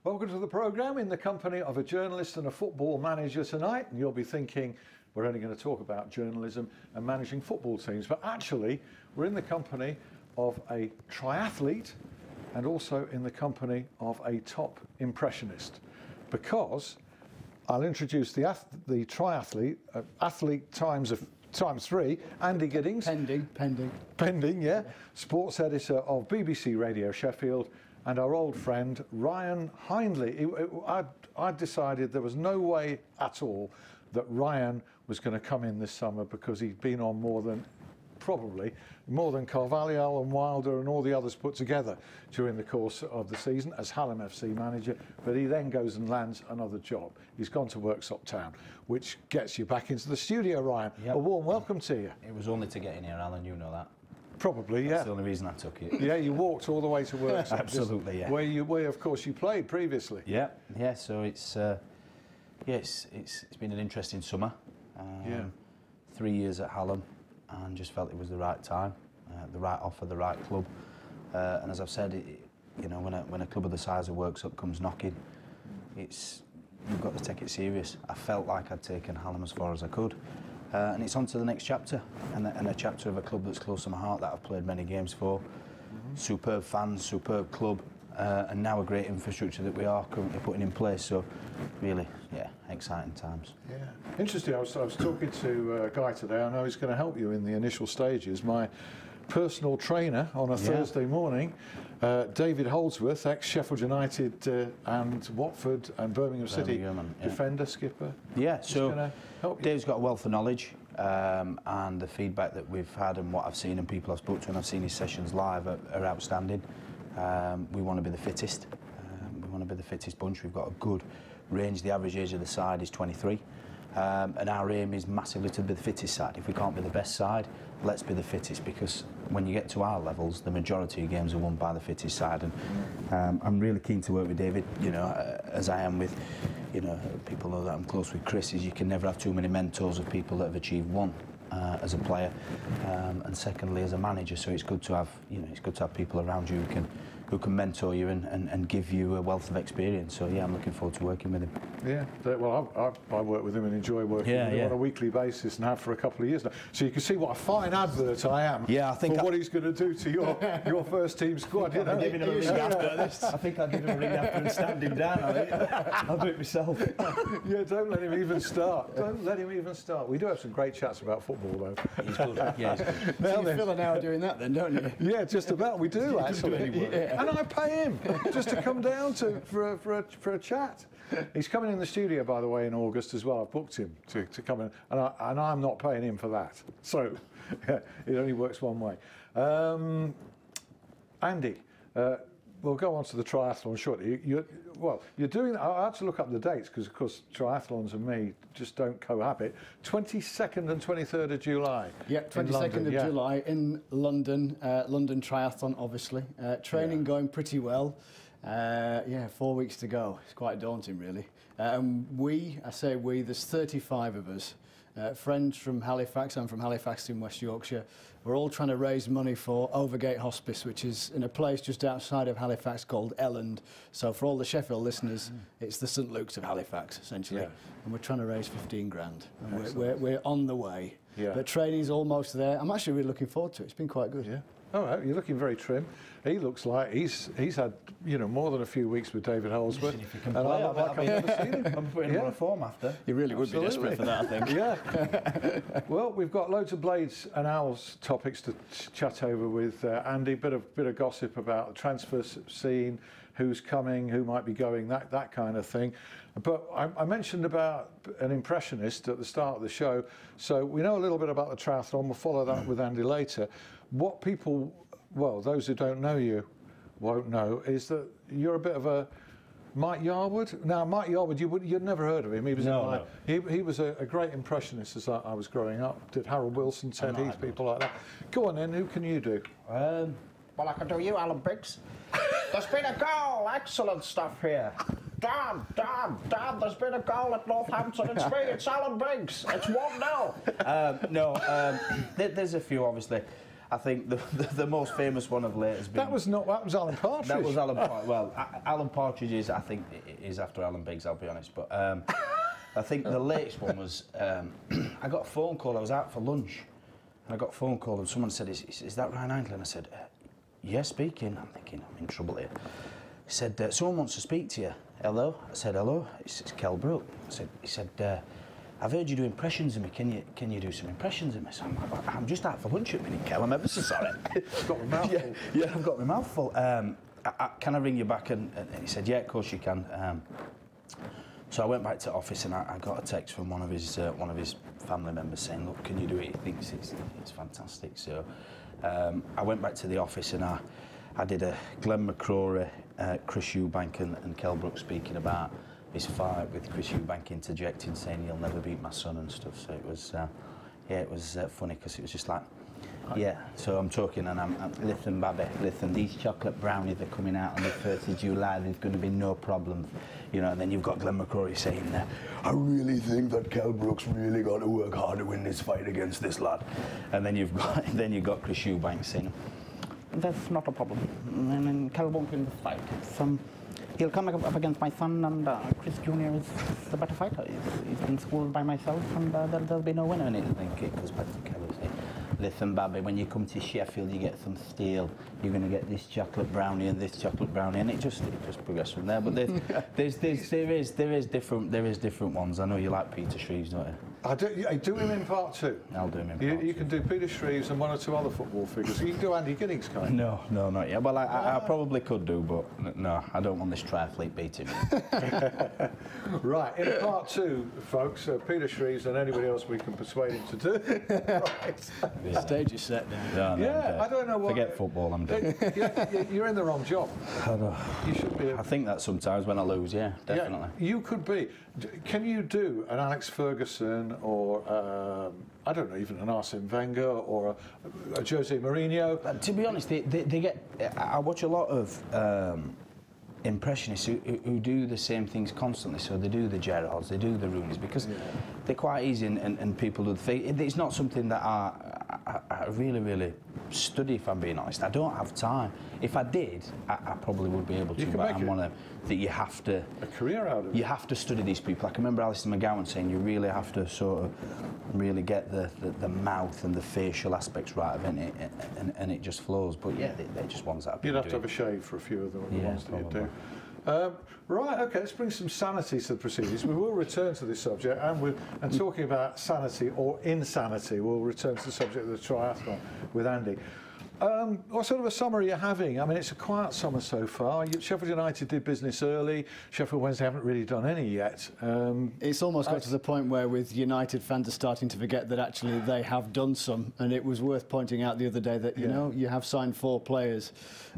Welcome to the programme in the company of a journalist and a football manager tonight. And you'll be thinking, we're only going to talk about journalism and managing football teams. But actually, we're in the company of a triathlete and also in the company of a top impressionist. Because I'll introduce the triathlete, athlete times 3, Andy Giddings. Pending, yeah. Sports editor of BBC Radio Sheffield, and our old friend Ryan Hindley. I decided there was no way at all that Ryan was going to come in this summer because he'd been on probably more than Carvalho and Wilder and all the others put together during the course of the season as Hallam FC manager, but he then goes and lands another job. He's gone to Worksop Town, which gets you back into the studio, Ryan. Yep. A warm welcome to you. It was only to get in here, Alan, you know that. Probably, yeah. That's the only reason I took it. Yeah, you walked all the way to Worksop. Absolutely, yeah. Where of course you played previously. Yeah, yeah. So it's been an interesting summer. 3 years at Hallam, and just felt it was the right time, the right offer, the right club. And as I've said, you know, when a club of the size of Worksop comes knocking, you've got to take it serious. I felt like I'd taken Hallam as far as I could. And it's on to the next chapter, and a chapter of a club that's close to my heart that I've played many games for. Superb fans, superb club, and now a great infrastructure that we are currently putting in place. So, really, yeah, exciting times. Yeah, interesting. I was talking to a guy today. I know he's going to help you in the initial stages. My personal trainer on a Thursday morning, David Holdsworth, ex-Sheffield United and Watford and Birmingham City defender, skipper. Yeah, so Dave's got a wealth of knowledge, and the feedback that we've had and what I've seen and people I've spoken to and I've seen his sessions live are outstanding. We want to be the fittest. We want to be the fittest bunch. We've got a good range. The average age of the side is 23. And our aim is massively to be the fittest side. If we can't be the best side, let's be the fittest, because when you get to our levels, the majority of games are won by the fittest side. And I'm really keen to work with David, you know, as I am with, you know, people that I'm close with. Chris, is you can never have too many mentors of people that have achieved one as a player, and secondly as a manager. So it's good to have, you know, it's good to have people around you who can mentor you and give you a wealth of experience. So yeah, I'm looking forward to working with him. Yeah, well, I work with him and enjoy working with him on a weekly basis, and have for a couple of years now. So you can see what a fine advert I am. Yeah, I think for what he's going to do to your first team squad. You know? I think I'll give him a ring after and stand him down. I'll do it myself. Yeah, don't let him even start. Don't let him even start. We do have some great chats about football, though. He's good. Yeah, he's good. So you fill an hour doing that, then, don't you? Yeah, just about. We do actually. And I pay him just to come down for a chat. He's coming in the studio, by the way, in August as well. I've booked him to come in, and I'm not paying him for that. So yeah, it only works one way. Andy, we'll go on to the triathlon shortly. You're doing. I had to look up the dates because, of course, triathlons and me just don't cohabit. 22nd and 23rd of July. Yeah, 22nd of July in London. London Triathlon, obviously. Training going pretty well. 4 weeks to go. It's quite daunting, really. I say we, there's 35 of us. Friends from Halifax. I'm from Halifax in West Yorkshire. We're all trying to raise money for Overgate Hospice, which is in a place just outside of Halifax called Elland. So for all the Sheffield listeners, it's the St Luke's of Halifax, essentially. Yeah. And we're trying to raise 15 grand. And we're on the way. Yeah. But training's almost there. I'm actually really looking forward to it. It's been quite good. Yeah. All right, you're looking very trim. He looks like he's had, you know, more than a few weeks with David Holdsworth. If you can play, I look like I've never seen him. I'm putting him on a form after. You really would be desperate for that, I think. Yeah. Well, we've got loads of Blades and Owls topics to chat over with Andy. Bit of gossip about the transfer scene, who's coming, who might be going, that kind of thing. But I mentioned about an impressionist at the start of the show, so we know a little bit about the triathlon. We'll follow that with Andy later. What people, well, those who don't know you won't know, is that you're a bit of a Mike Yarwood. Now, Mike Yarwood, you'd never heard of him. He was he was a great impressionist as I was growing up. Did Harold Wilson, Ted Heath, people like that. Go on then, who can you do? Well, I can do you, Alan Briggs. There's been a goal! Excellent stuff here. Damn, there's been a goal at Northampton. It's me, it's Alan Briggs. It's 1-0. No, there's a few, obviously. I think the most famous one of late has been... That was Alan Partridge. That was Alan Partridge. Well, Alan Partridge is, I think, is after Alan Biggs, I'll be honest. But I think the latest one was, I got a phone call, I was out for lunch, and I got a phone call and someone said, is that Ryan Hindley? And I said, yeah, speaking. I'm thinking, I'm in trouble here. He said, someone wants to speak to you. Hello? I said, hello. It's Kel Brook. He said, I've heard you do impressions of me. Can you do some impressions of me? So I'm just out for lunch at the minute, Kel. I'm ever so sorry. I've got my mouth full. Yeah, I've got my mouth full. Can I ring you back? And he said, yeah, of course you can. So I went back to office and I got a text from one of his family members saying, look, can you do it? He thinks it's fantastic. So I went back to the office and I did a Glenn McCrory, Chris Eubank and Kel Brook speaking about his fight with Chris Eubank interjecting, saying he'll never beat my son and stuff. So it was, it was funny because it was just like, yeah. So I'm talking and I'm listen, Babby, listen. These chocolate brownies are coming out on the 1st of July. There's going to be no problems, you know. And then you've got Glenn McCrory saying, I really think that Kel Brook's really got to work hard to win this fight against this lad. And then you've got Chris Eubank saying, that's not a problem. And then Kel won't win the fight. He'll come up against my son, and Chris Jr. is the better fighter. He's been schooled by myself, and there'll be no winner in it. I think it goes back to Kel saying, listen, Babby, when you come to Sheffield, you get some steel. You're going to get this chocolate brownie and this chocolate brownie, and it just progresses from there. But there is different ones. I know you like Peter Shreves, don't you? I do him in part 2. I'll do him in part 2. You can do Peter Shreves and 1 or 2 other football figures. You can do Andy Giddings, can't you? No, not yet. Well, I probably could do, but no, I don't want this triathlete beating me. Right, in part 2, folks, Peter Shreves and anybody else we can persuade him to do. Right. The stage is set now. No, yeah, I don't know what... Forget football, I'm done. You're in the wrong job. I know. You should be... I think that sometimes when I lose, yeah, definitely. Yeah, you could be. Can you do an Alex Ferguson or, I don't know, even an Arsene Wenger or a Jose Mourinho? To be honest, they get... I watch a lot of impressionists who do the same things constantly. So they do the Gerrards, they do the Rooneys, because they're quite easy and people do the thing. It's not something that I really study, if I'm being honest. I don't have time. If I did, I probably would be able to, but I'm one of them that you have to... A career out of it. You have to study these people. I can remember Alistair McGowan saying you really have to sort of really get the mouth and the facial aspects right of it, and it just flows. But yeah, they're just ones that I've been You'd have to doing. have a shave for a few of the ones that probably. you do. Right, okay, let's bring some sanity to the proceedings. We will return to this subject, and talking about sanity or insanity, we'll return to the subject of the triathlon with Andy. What sort of a summer are you having? I mean, it's a quiet summer so far. Sheffield United did business early. Sheffield Wednesday haven't really done any yet. It's almost got to the point where with United fans are starting to forget that actually they have done some, and it was worth pointing out the other day that, you know, you have signed 4 players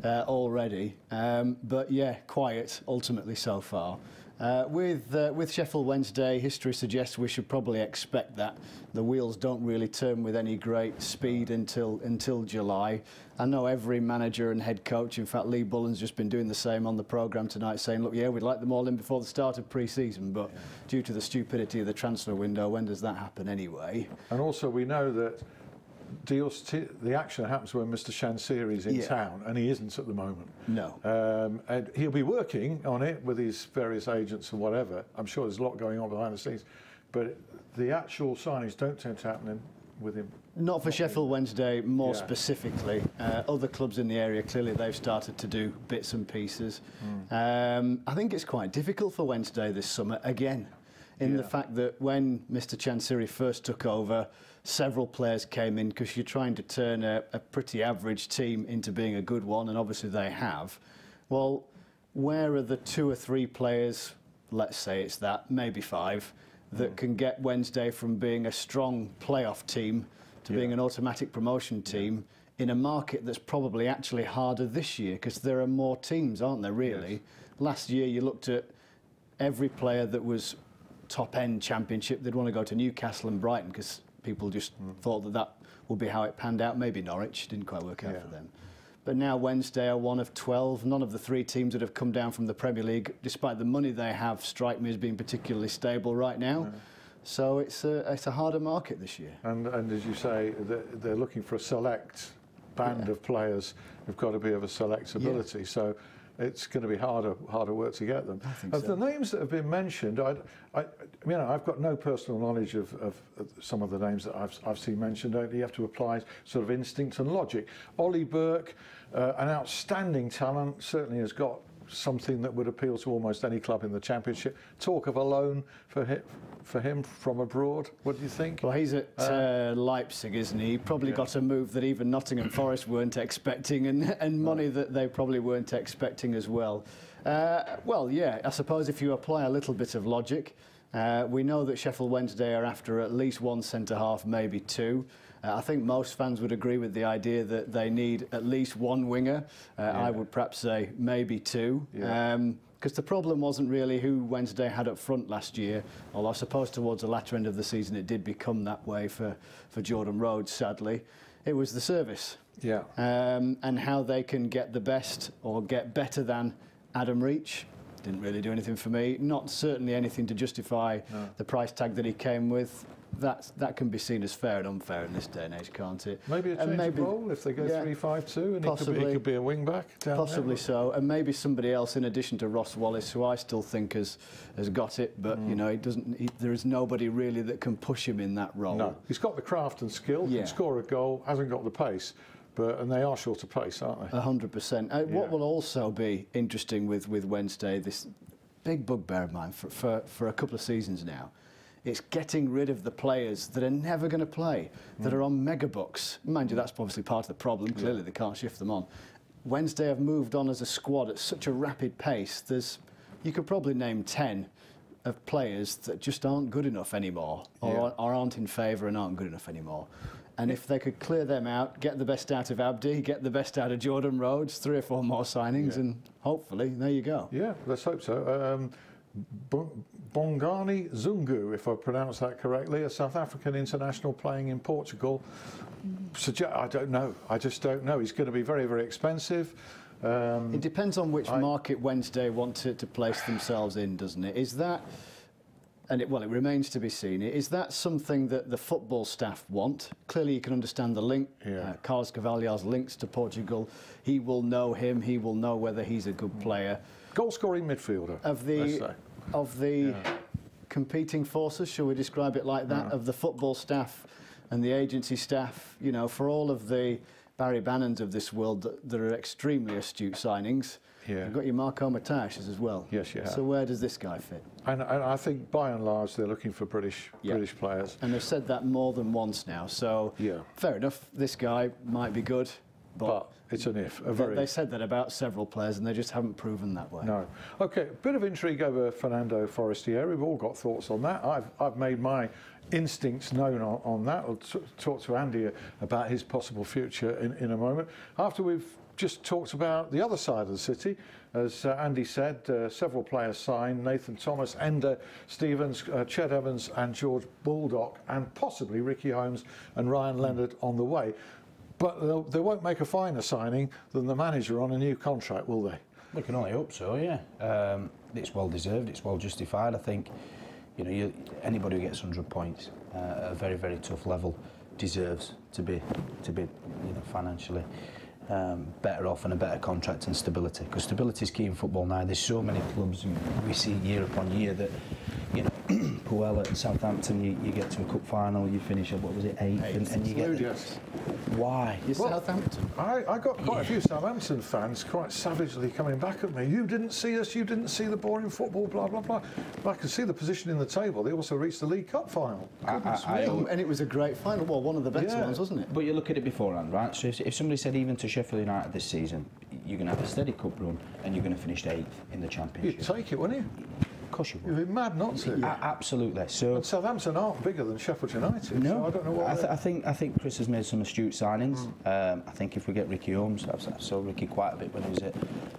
already. But yeah, quiet ultimately so far. With Sheffield Wednesday, history suggests we should probably expect that. The wheels don't really turn with any great speed until July. I know every manager and head coach, in fact Lee Bullen's just been doing the same on the programme tonight, saying, look, yeah, we'd like them all in before the start of pre-season, but due to the stupidity of the transfer window, when does that happen anyway? And also we know that the action happens when Mr. Shansiri's in town, and he isn't at the moment. No. And he'll be working on it with his various agents and whatever. I'm sure there's a lot going on behind the scenes, but the actual signings don't tend to happen with him. Not for Sheffield Wednesday, more specifically. Other clubs in the area, clearly they've started to do bits and pieces. I think it's quite difficult for Wednesday this summer, again, in the fact that when Mr. Chansiri first took over, several players came in because you're trying to turn a pretty average team into being a good one, and obviously they have. Well, where are the 2 or 3 players, let's say it's that, maybe 5, that can get Wednesday from being a strong playoff team to being an automatic promotion team in a market that's probably actually harder this year because there are more teams, aren't there, really? Yes. Last year you looked at every player that was top-end championship, they'd want to go to Newcastle and Brighton because people just thought that would be how it panned out. Maybe Norwich, didn't quite work out for them. But now Wednesday are one of 12. None of the 3 teams that have come down from the Premier League, despite the money they have, strike me as being particularly stable right now. So it's a harder market this year. And as you say, they're looking for a select band of players who've got to be of a select ability. So it's going to be harder work to get them. Of the names that have been mentioned, I've got no personal knowledge of some of the names that I've seen mentioned. You have to apply sort of instinct and logic. Ollie Burke, an outstanding talent, certainly has got something that would appeal to almost any club in the Championship. Talk of a loan for him from abroad. What do you think? Well, he's at Leipzig, isn't he? He probably got a move that even Nottingham Forest weren't expecting, and money that they probably weren't expecting as well. Well, yeah, I suppose if you apply a little bit of logic, we know that Sheffield Wednesday are after at least one centre-half, maybe two. I think most fans would agree with the idea that they need at least one winger. I would perhaps say maybe two. Because the problem wasn't really who Wednesday had up front last year, although I suppose towards the latter end of the season it did become that way for Jordan Rhodes, sadly. It was the service. And how they can get the best or get better than Adam Reach. Didn't really do anything for me. Not certainly anything to justify the price tag that he came with. That can be seen as fair and unfair in this day and age, can't it? Maybe a change of role if they go 3-5-2 and he could be a wing back down possibly there. So, and maybe somebody else in addition to Ross Wallace, who I still think has got it, but you know, there is nobody really that can push him in that role. No, he's got the craft and skill, can score a goal, hasn't got the pace. And they are short of pace, aren't they? 100%. What will also be interesting with Wednesday, this big bugbear of mine for a couple of seasons now, it's getting rid of the players that are never going to play, that are on mega bucks. Mind you, that's obviously part of the problem. Clearly, they can't shift them on. Wednesday have moved on as a squad at such a rapid pace. You could probably name 10 of players that just aren't good enough anymore, or aren't in favour and aren't good enough anymore. And if they could clear them out, get the best out of Abdi, get the best out of Jordan Rhodes, 3 or 4 more signings, and hopefully, there you go. Yeah, let's hope so. Bongani Zungu, if I pronounce that correctly, a South African international playing in Portugal. I don't know. I just don't know. He's going to be very, very expensive. It depends on which market Wednesday want to place themselves in, doesn't it? Is that... And it remains to be seen. Is that something that the football staff want? Clearly, you can understand the link. Carlos Carvalho's links to Portugal. He will know him. He will know whether he's a good player. Goal-scoring midfielder. Of the competing forces, shall we describe it like that? Of the football staff and the agency staff, you know, for all of the Barry Bannons of this world that are extremely astute signings. You've got your Marco Matashes as well. Yes, you have. So where does this guy fit? And I think by and large they're looking for British players. And they've said that more than once now. So fair enough, this guy might be good, but it's an if. They said that about several players and they just haven't proven that way. No. Okay, a bit of intrigue over Fernando Forestieri. We've all got thoughts on that. I've made my instincts known on that. I'll talk to Andy about his possible future in a moment. After we've just talked about the other side of the city. As Andy said, several players signed: Nathan Thomas, Ender Stevens, Ched Evans and George Baldock, and possibly Ricky Holmes and Ryan Leonard on the way. But they won't make a finer signing than the manager on a new contract, will they? We can only hope so, yeah. It's well deserved, it's well justified. I think, you know, anybody who gets 100 points at a very, very tough level deserves to be financially better off and a better contract and stability, because stability is key in football now. There's so many clubs we see year upon year that, you know, Puel at Southampton, you get to a cup final, you finish at, what was it, 8th, and you get why? Southampton. I got quite a few Southampton fans quite savagely coming back at me. You didn't see us, you didn't see the boring football, blah, blah, blah. But I could see the position in the table. They also reached the League Cup final. And it was a great final. Well, one of the better ones, wasn't it? But you look at it beforehand, right? So if somebody said even to Sheffield United this season, you're going to have a steady cup run and you're going to finish 8th in the Championship. You'd take it, wouldn't you? Of course you would. You'd be mad not to. Absolutely. So but Southampton aren't bigger than Sheffield United. No, so I don't know what. I think Chris has made some astute signings. I think if we get Ricky Holmes, I saw Ricky quite a bit when he was at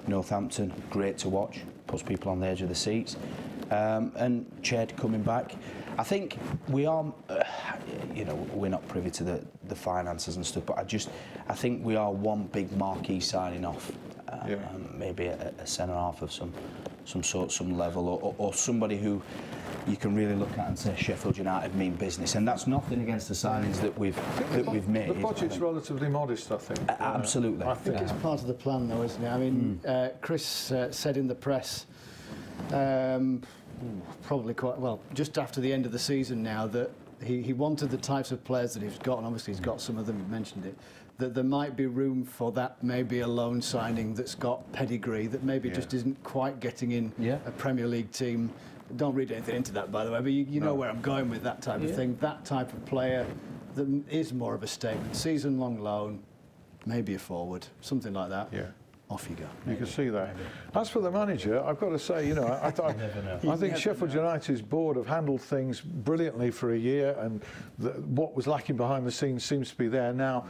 Northampton. Great to watch. Puts people on the edge of the seats. And Ched coming back. I think we are, you know, we're not privy to the finances and stuff, but I think we are one big marquee signing off. Maybe a centre half of some sort, some level, or somebody who you can really look at and say Sheffield United mean business, and that's nothing against the signings that we've made. The budget's relatively modest, I think. Absolutely. I think it's part of the plan, though, isn't it? I mean, Chris said in the press, probably quite well, just after the end of the season now, that he wanted the types of players that he's got, and obviously he's got some of them, you mentioned it, that there might be room for that, maybe a loan signing that's got pedigree, that maybe just isn't quite getting in a Premier League team. Don't read anything into that, by the way, but you know where I'm going with that type of thing. That type of player that is more of a statement. Season-long loan, maybe a forward, something like that. Yeah. Off you go. You can see that. As for the manager, I've got to say, you know, I think Sheffield United's board have handled things brilliantly for a year, and what was lacking behind the scenes seems to be there now.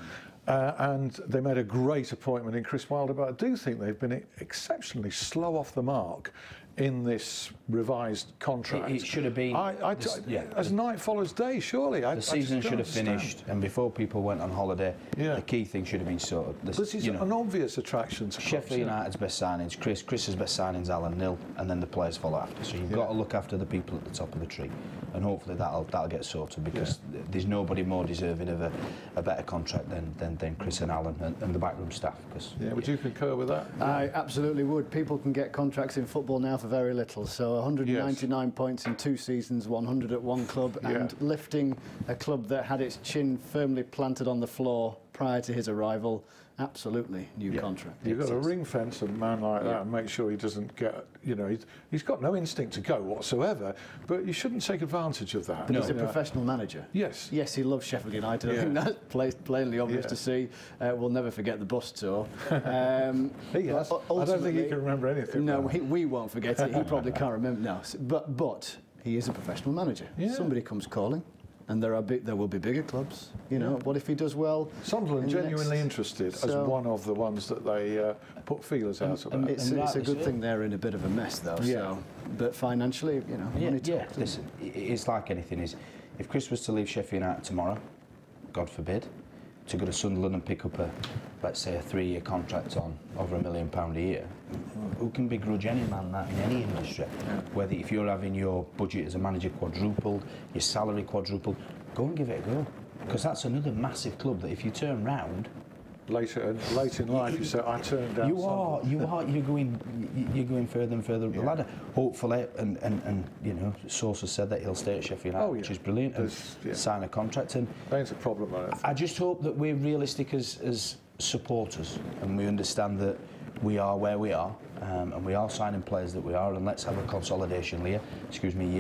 And they made a great appointment in Chris Wilder, but I do think they've been exceptionally slow off the mark in this revised contract. It should have been. As night follows day, surely. The season should have finished, and before people went on holiday, the key thing should have been sorted. This is an obvious attraction to Sheffield United's best signings, Chris's best signings, Alan Nil, and then the players follow after. So you've got to look after the people at the top of the tree, and hopefully that'll get sorted, because there's nobody more deserving of a better contract than Chris and Alan and the backroom staff. Would you concur with that? I absolutely would. People can get contracts in football now for very little. So 199 points in 2 seasons, 100 at one club, and lifting a club that had its chin firmly planted on the floor prior to his arrival. Absolutely new contract. You've got to ring fence a man like that and make sure he doesn't get, you know, he's got no instinct to go whatsoever, but you shouldn't take advantage of that. No. He's a professional manager. Yes, he loves Sheffield United. I think that's plainly obvious to see. We'll never forget the bus tour. He has. I don't think he can remember anything. No, we won't forget it. He probably can't remember. No, but he is a professional manager. Somebody comes calling, and there will be bigger clubs. You know, what if he does well? Sunderland genuinely interested as one of the ones that they put feelers out about. It's a good thing they're in a bit of a mess, though. So, but financially, you know, Listen, it's like anything. If Chris was to leave Sheffield United tomorrow, God forbid, to go to Sunderland and pick up let's say a 3-year contract on over £1 million a year, who can begrudge any man that in any industry? Whether if you're having your budget as a manager quadrupled, your salary quadrupled, go and give it a go, because that's another massive club that if you turn round late in life, you say, I turned down. You're going further and further up the ladder. Hopefully, and you know, sources said that he'll stay at Sheffield United, which is brilliant, and sign a contract. And that's a problem. I just hope that we're realistic as supporters, and we understand that we are where we are, and we are signing players that we are, and let's have a consolidation year.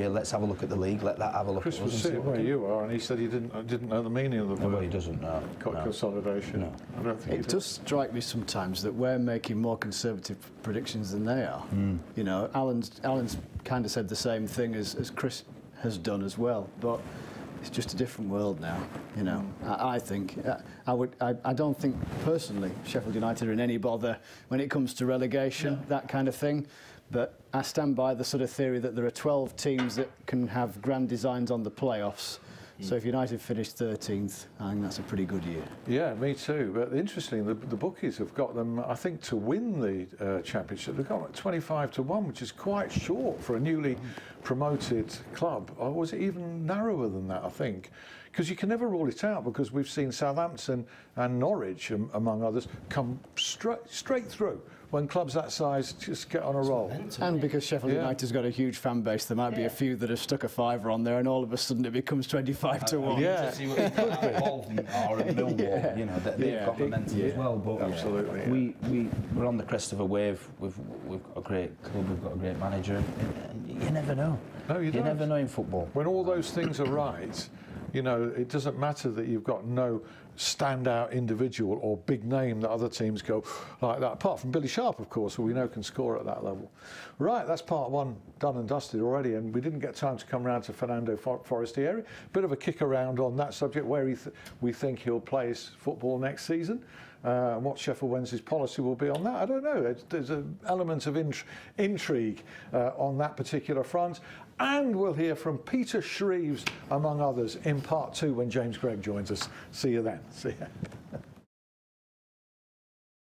Let's have a look at the league. Let that have a look. Chris was sitting where you are, and he said he didn't know the meaning of the word. Well, he doesn't know. Consolidation. No. I don't think it does strike me sometimes that we're making more conservative predictions than they are. You know, Alan's kind of said the same thing as Chris has done as well, but it's just a different world now. You know, I think I don't think personally Sheffield United are in any bother when it comes to relegation, that kind of thing. But I stand by the sort of theory that there are 12 teams that can have grand designs on the playoffs. So if United finish 13th, I think that's a pretty good year. Yeah, me too. But interesting, the bookies have got them, I think, to win the championship. They've got 25-1, which is quite short for a newly promoted club. Or was it even narrower than that, I think? Because you can never rule it out, because we've seen Southampton and Norwich, among others, come straight through when clubs that size just get on a roll. And because Sheffield United's got a huge fan base, there might be a few that have stuck a fiver on there, and all of a sudden it becomes 25-1. It could be. Or a Millwall, you know, they've got momentum as well. But absolutely. We're on the crest of a wave. We've got a great club. We've got a great manager. And you never know. No, you don't. Never know in football. When all those things are right, you know, it doesn't matter that you've got no standout individual or big name that other teams go like that, apart from Billy Sharp, of course, who we know can score at that level. Right, that's part one done and dusted already, and we didn't get time to come round to Fernando Forestieri. Bit of a kick around on that subject, where we think he'll play his football next season. And what Sheffield Wednesday's policy will be on that, I don't know. There's an element of intrigue on that particular front. And we'll hear from Peter Shreeves, among others, in part 2 when James Gregg joins us. See you then. See you.